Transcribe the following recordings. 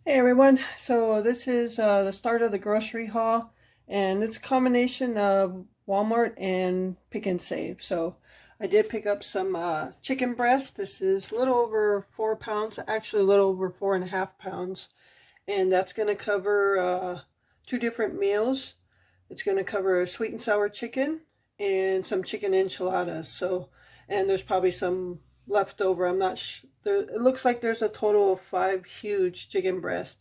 Hey everyone, so this is the start of the grocery haul, and it's a combination of Walmart and Pick and Save. So I did pick up some chicken breast. This is a little over 4 pounds, actually a little over 4.5 pounds, and that's going to cover two different meals. It's going to cover sweet and sour chicken and some chicken enchiladas. So, and there's probably some left over. I'm not sure. It looks like there's a total of 5 huge chicken breasts.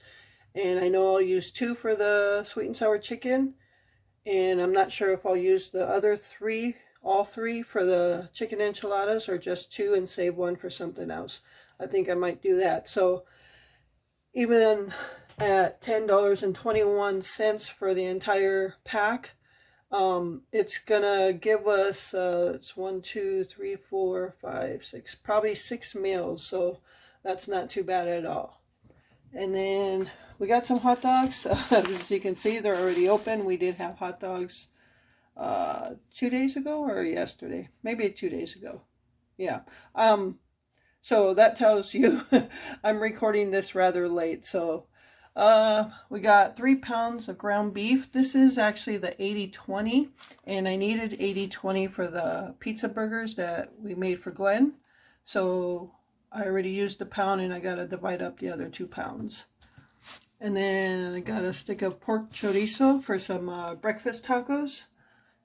And I know I'll use 2 for the sweet and sour chicken. And I'm not sure if I'll use the other 3, all 3 for the chicken enchiladas, or just 2 and save 1 for something else. I think I might do that. So even at $10.21 for the entire pack, it's gonna give us it's 1, 2, 3, 4, 5, 6, probably 6 meals, so that's not too bad at all. And then we got some hot dogs. As you can see, they're already open. We did have hot dogs 2 days ago or yesterday, maybe 2 days ago. Yeah. So that tells you I'm recording this rather late. So we got 3 pounds of ground beef. This is actually the 80/20, and I needed 80/20 for the pizza burgers that we made for Glenn. So I already used a pound, and I got to divide up the other 2 pounds. And then I got a stick of pork chorizo for some breakfast tacos.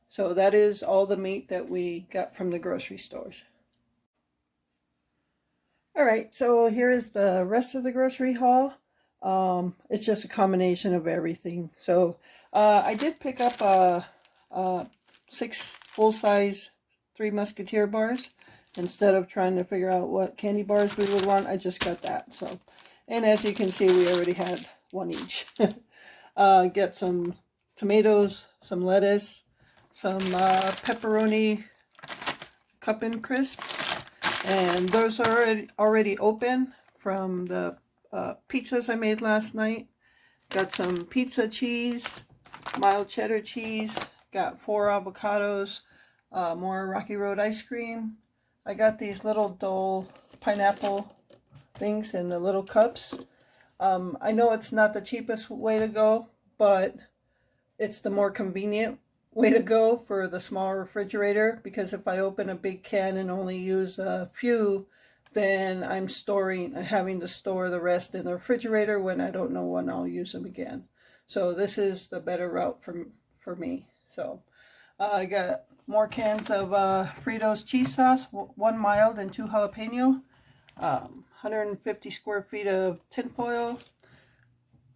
So that is all the meat that we got from the grocery stores. All right, so here is the rest of the grocery haul. It's just a combination of everything. So I did pick up 6 full-size Three Musketeer bars. Instead of trying to figure out what candy bars we would want, I just got that. So, and as you can see, we already had 1 each. Get some tomatoes, some lettuce, some pepperoni cup and crisps, and those are already open from the pizzas I made last night. Got some pizza cheese, mild cheddar cheese, got 4 avocados, more Rocky Road ice cream. I got these little Dole pineapple things in the little cups. I know it's not the cheapest way to go, but it's the more convenient way to go for the small refrigerator, because if I open a big can and only use a few, then I'm having to store the rest in the refrigerator when I don't know when I'll use them again. So this is the better route for me. So I got more cans of Fritos cheese sauce, 1 mild and 2 jalapeno, 150 square feet of tinfoil,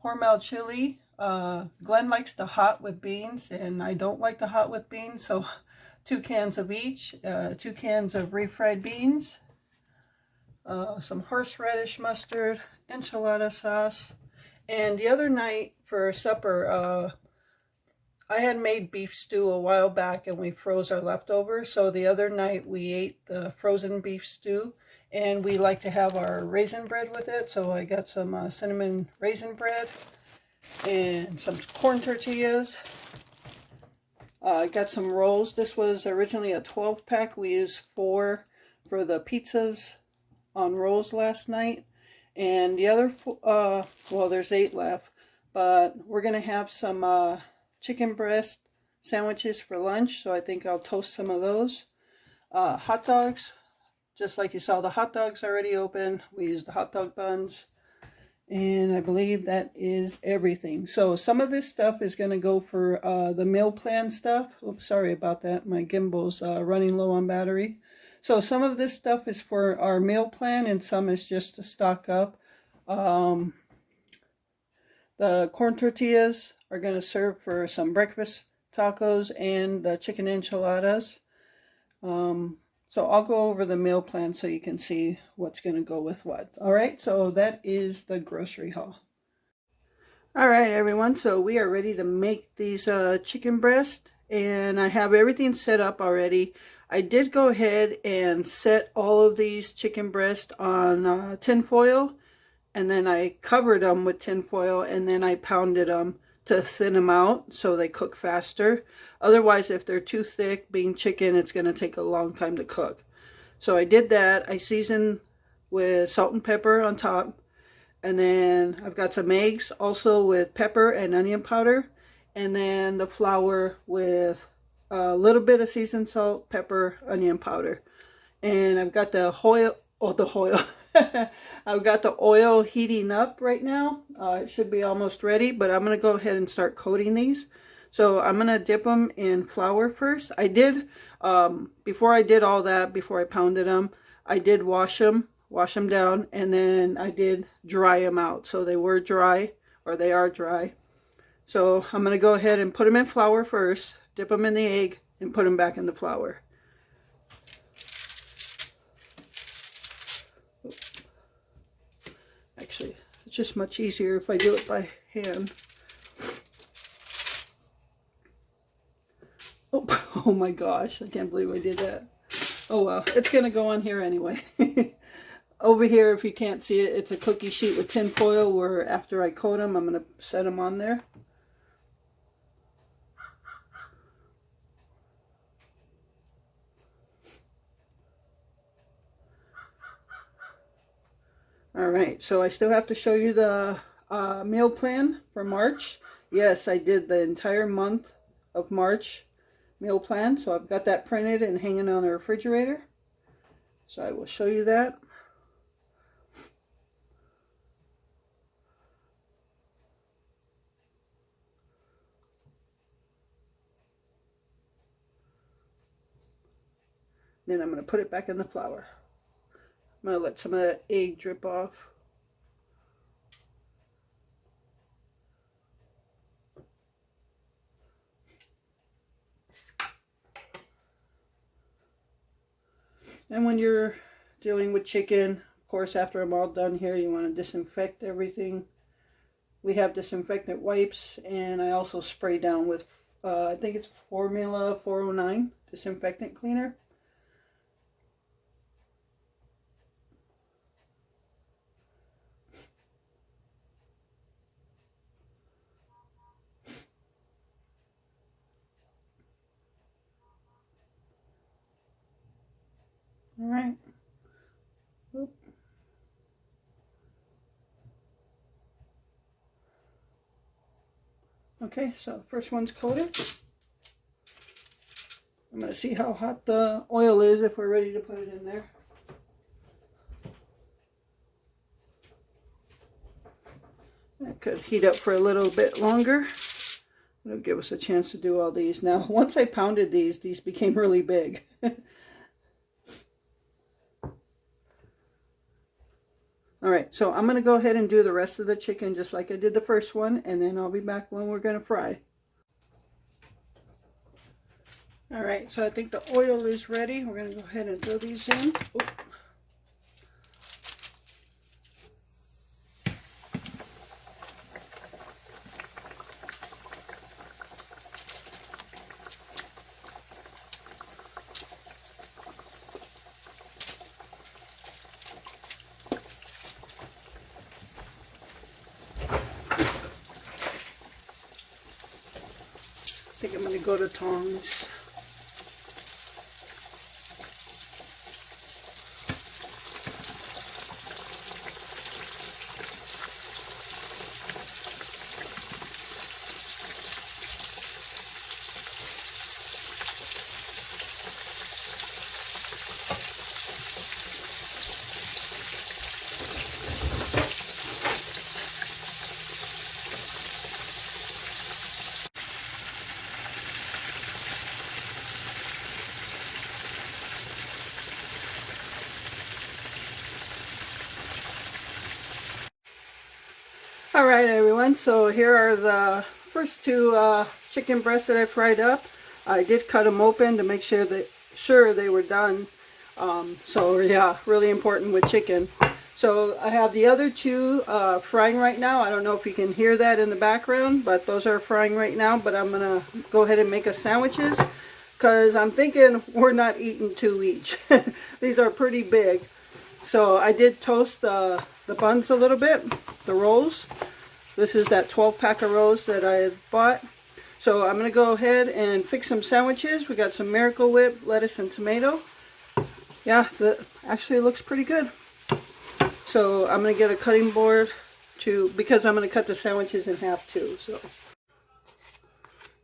Hormel chili. Glenn likes the hot with beans, and I don't like the hot with beans, so 2 cans of each, 2 cans of refried beans, some horseradish mustard, enchilada sauce. And the other night for supper, I had made beef stew a while back, and we froze our leftovers. So the other night we ate the frozen beef stew, and we like to have our raisin bread with it. So I got some cinnamon raisin bread and some corn tortillas. I got some rolls. This was originally a 12-pack. We used 4 for the pizzas on rolls last night. And the other, well, there's 8 left. But we're going to have some chicken breast sandwiches for lunch. So I think I'll toast some of those. Hot dogs. Just like you saw, the hot dogs already open. We used the hot dog buns. And I believe that is everything. So some of this stuff is going to go for the meal plan stuff. Oops, sorry about that. My gimbal's running low on battery. So some of this stuff is for our meal plan, and some is just to stock up. The corn tortillas are going to serve for some breakfast tacos and the chicken enchiladas. So I'll go over the meal plan so you can see what's going to go with what. All right, so that is the grocery haul. All right, everyone, so we are ready to make these chicken breast, and I have everything set up already. I did go ahead and set all of these chicken breast on tin foil, and then I covered them with tin foil, and then I pounded them to thin them out so they cook faster. Otherwise, if they're too thick, being chicken, it's going to take a long time to cook. So I did that. I seasoned with salt and pepper on top. And then I've got some eggs also with pepper and onion powder. And then the flour with a little bit of seasoned salt, pepper, onion powder. And I've got the oil, I've got the oil heating up right now. It should be almost ready, but I'm going to go ahead and start coating these. So I'm going to dip them in flour first. I did, before I did all that, before I pounded them, I did wash them down, and then I did dry them out. So they were dry, or they are dry. So I'm going to go ahead and put them in flour first, dip them in the egg, and put them back in the flour. Actually, it's just much easier if I do it by hand. Oh, oh my gosh, I can't believe I did that. Oh well, it's going to go on here anyway. Over here, if you can't see it, it's a cookie sheet with tin foil where after I coat them, I'm going to set them on there. Alright, so I still have to show you the meal plan for March. Yes, I did the entire month of March meal plan. So I've got that printed and hanging on the refrigerator. So I will show you that. Then I'm going to put it back in the flour. I'm going to let some of that egg drip off. And when you're dealing with chicken, of course, after I'm all done here, you want to disinfect everything. We have disinfectant wipes, and I also spray down with, I think it's Formula 409 disinfectant cleaner. All right. Oop. Okay, so first one's coated. I'm going to see how hot the oil is if we're ready to put it in there. It could heat up for a little bit longer. It'll give us a chance to do all these. Now, once I pounded these became really big. Alright, so I'm going to go ahead and do the rest of the chicken just like I did the first one, and then I'll be back when we're going to fry. Alright, so I think the oil is ready. We're going to go ahead and throw these in. Oop. I think I'm going to go to tongs. Alright everyone, so here are the first two chicken breasts that I fried up. I did cut them open to make sure they were done. So yeah, really important with chicken. So I have the other two frying right now. I don't know if you can hear that in the background, but those are frying right now. But I'm going to go ahead and make us sandwiches because I'm thinking we're not eating two each. These are pretty big. So I did toast the buns a little bit, the rolls. This is that 12-pack of rolls that I bought. So I'm going to go ahead and fix some sandwiches. We got some Miracle Whip, lettuce, and tomato. Yeah, actually looks pretty good. So I'm going to get a cutting board because I'm going to cut the sandwiches in half too. So,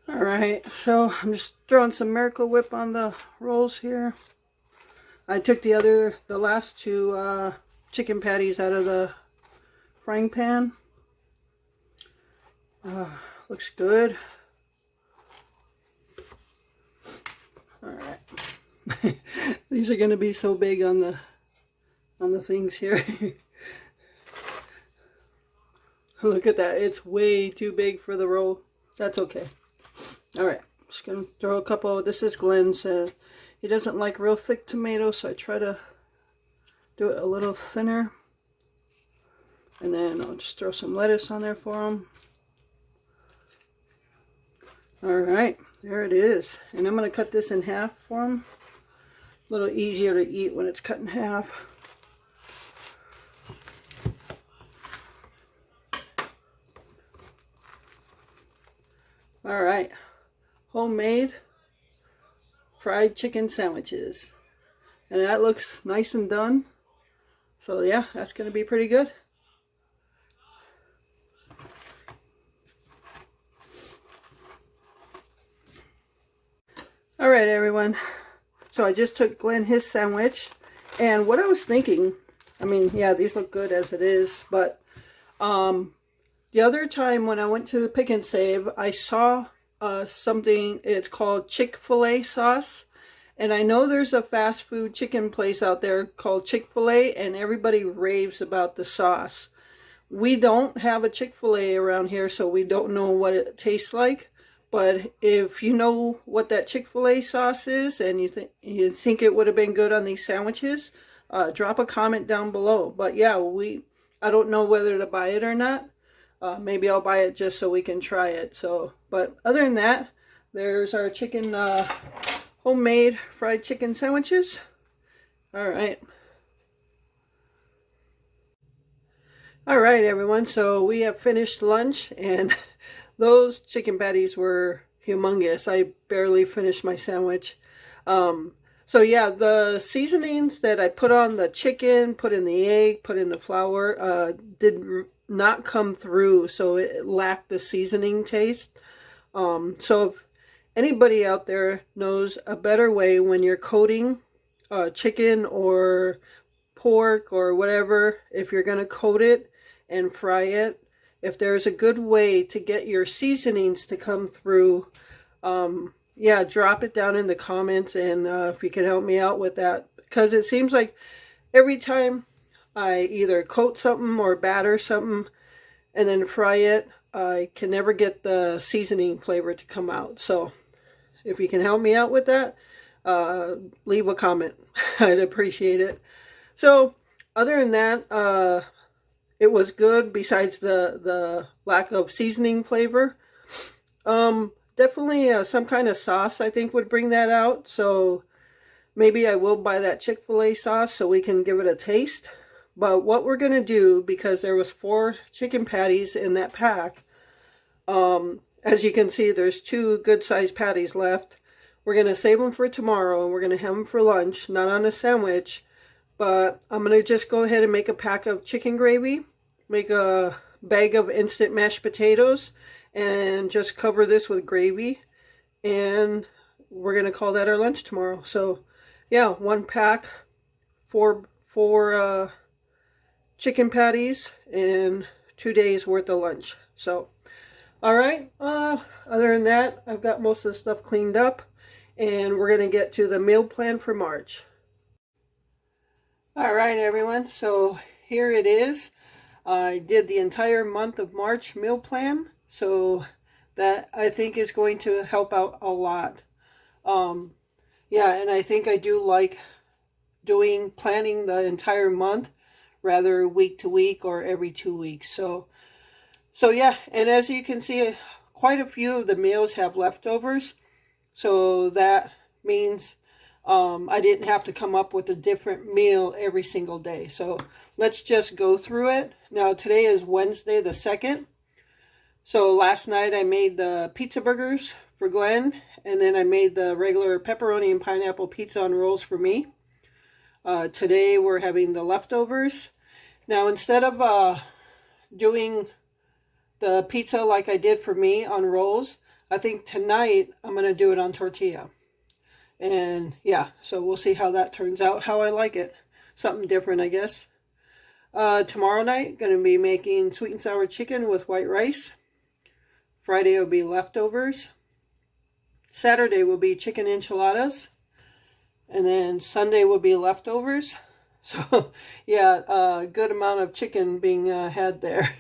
all right. So I'm just throwing some Miracle Whip on the rolls here. I took the last two chicken patties out of the frying pan. Looks good. All right. These are going to be so big on the things here. Look at that. It's way too big for the roll. That's okay. All right. Just going to throw a couple. This is Glenn's. He doesn't like real thick tomatoes, so I try to do it a little thinner. And then I'll just throw some lettuce on there for him. Alright, there it is. And I'm going to cut this in half for him. A little easier to eat when it's cut in half. Alright, homemade fried chicken sandwiches. And that looks nice and done. So yeah, that's going to be pretty good. All right, everyone. So I just took Glenn his sandwich, and what I was thinking, I mean, yeah, these look good as it is, but the other time when I went to Pick and Save, I saw something, it's called Chick-fil-A sauce, and I know there's a fast food chicken place out there called Chick-fil-A, and everybody raves about the sauce. We don't have a Chick-fil-A around here, so we don't know what it tastes like. But if you know what that Chick-fil-A sauce is and you think it would have been good on these sandwiches, drop a comment down below. But yeah, I don't know whether to buy it or not. Maybe I'll buy it just so we can try it. So, but other than that, there's our chicken homemade fried chicken sandwiches. All right. All right, everyone. So we have finished lunch, and those chicken patties were humongous. I barely finished my sandwich. So yeah, the seasonings that I put on the chicken, put in the egg, put in the flour, did not come through. So it lacked the seasoning taste. So if anybody out there knows a better way when you're coating chicken or pork or whatever, if you're going to coat it and fry it, if there's a good way to get your seasonings to come through, yeah, drop it down in the comments, and if you can help me out with that. Because it seems like every time I either coat something or batter something and then fry it, I can never get the seasoning flavor to come out. So if you can help me out with that, leave a comment. I'd appreciate it. So other than that, it was good besides the lack of seasoning flavor. Definitely some kind of sauce I think would bring that out. So maybe I will buy that Chick-fil-A sauce so we can give it a taste. But what we're going to do, because there was 4 chicken patties in that pack, as you can see, there's 2 good-sized patties left. We're going to save them for tomorrow, and we're going to have them for lunch, not on a sandwich. But I'm going to just go ahead and make a pack of chicken gravy, make a bag of instant mashed potatoes, and just cover this with gravy. And we're going to call that our lunch tomorrow. So, yeah, 1 pack, 4 chicken patties, and 2 days worth of lunch. So, all right. Other than that, I've got most of the stuff cleaned up, and we're going to get to the meal plan for March. All right, everyone, so here it is. I did the entire month of March meal plan, so that I think is going to help out a lot. Yeah, and I think I do like planning the entire month rather week to week or every 2 weeks. So yeah, and as you can see, quite a few of the meals have leftovers, so that means I didn't have to come up with a different meal every single day. So let's just go through it. Now today is Wednesday the 2nd. So last night I made the pizza burgers for Glenn, and then I made the regular pepperoni and pineapple pizza on rolls for me. Today we're having the leftovers. Now instead of doing the pizza like I did for me on rolls. I think tonight I'm going to do it on tortilla. And yeah, so we'll see how that turns out, how I like it. Something different, I guess. Tomorrow night, going to be making sweet and sour chicken with white rice. Friday will be leftovers. Saturday will be chicken enchiladas. And then Sunday will be leftovers. So yeah, a good amount of chicken being had there.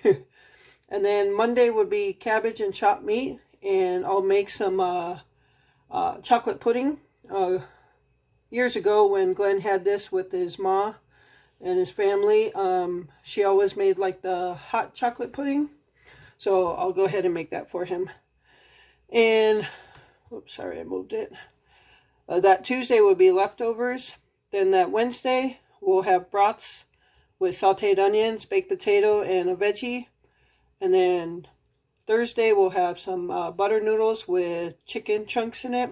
And then Monday would be cabbage and chopped meat. And I'll make some chocolate pudding. Years ago when Glenn had this with his ma and his family, she always made like the hot chocolate pudding. So I'll go ahead and make that for him. And, oops, sorry, I moved it. That Tuesday will be leftovers. Then that Wednesday, we'll have brats with sauteed onions, baked potato, and a veggie. And then Thursday, we'll have some butter noodles with chicken chunks in it.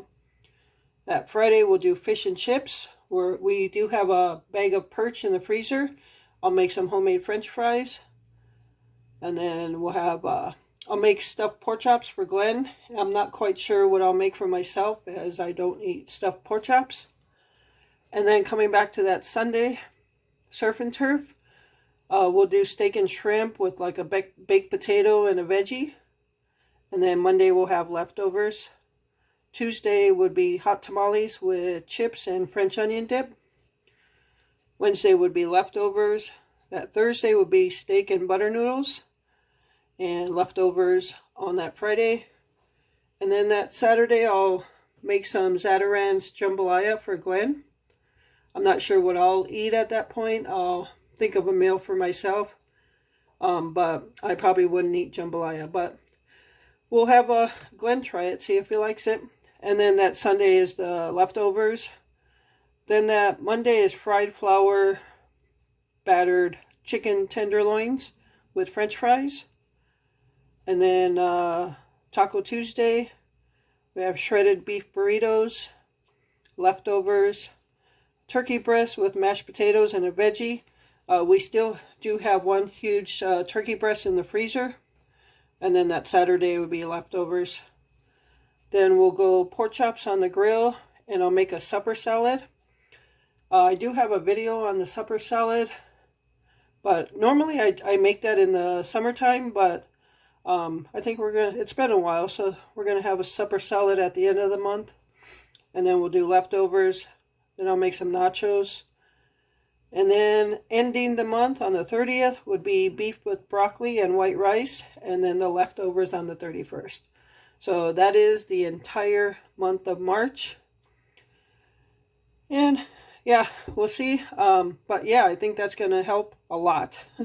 That Friday, we'll do fish and chips. We do have a bag of perch in the freezer. I'll make some homemade French fries. And then we'll have, I'll make stuffed pork chops for Glenn. I'm not quite sure what I'll make for myself as I don't eat stuffed pork chops. And then coming back to that Sunday, surf and turf, we'll do steak and shrimp with like a baked potato and a veggie. And then Monday we'll have leftovers. Tuesday would be hot tamales with chips and French onion dip. Wednesday would be leftovers. That Thursday would be steak and butter noodles. And leftovers on that Friday. And then that Saturday I'll make some Zatarain's jambalaya for Glenn. I'm not sure what I'll eat at that point. I'll think of a meal for myself. But I probably wouldn't eat jambalaya. But we'll have Glenn try it, see if he likes it. And then that Sunday is the leftovers. Then that Monday is fried flour battered chicken tenderloins with French fries. And then Taco Tuesday, we have shredded beef burritos, leftovers, turkey breast with mashed potatoes and a veggie. We still do have one huge turkey breast in the freezer. And then that Saturday would be leftovers. Then we'll go pork chops on the grill, and I'll make a supper salad. I do have a video on the supper salad, but normally I make that in the summertime, but I think it's been a while, so we're gonna have a supper salad at the end of the month, and then we'll do leftovers. Then I'll make some nachos, and then ending the month on the 30th would be beef with broccoli and white rice, and then the leftovers on the 31st. So that is the entire month of March, and yeah, we'll see. But yeah, I think that's gonna help a lot. So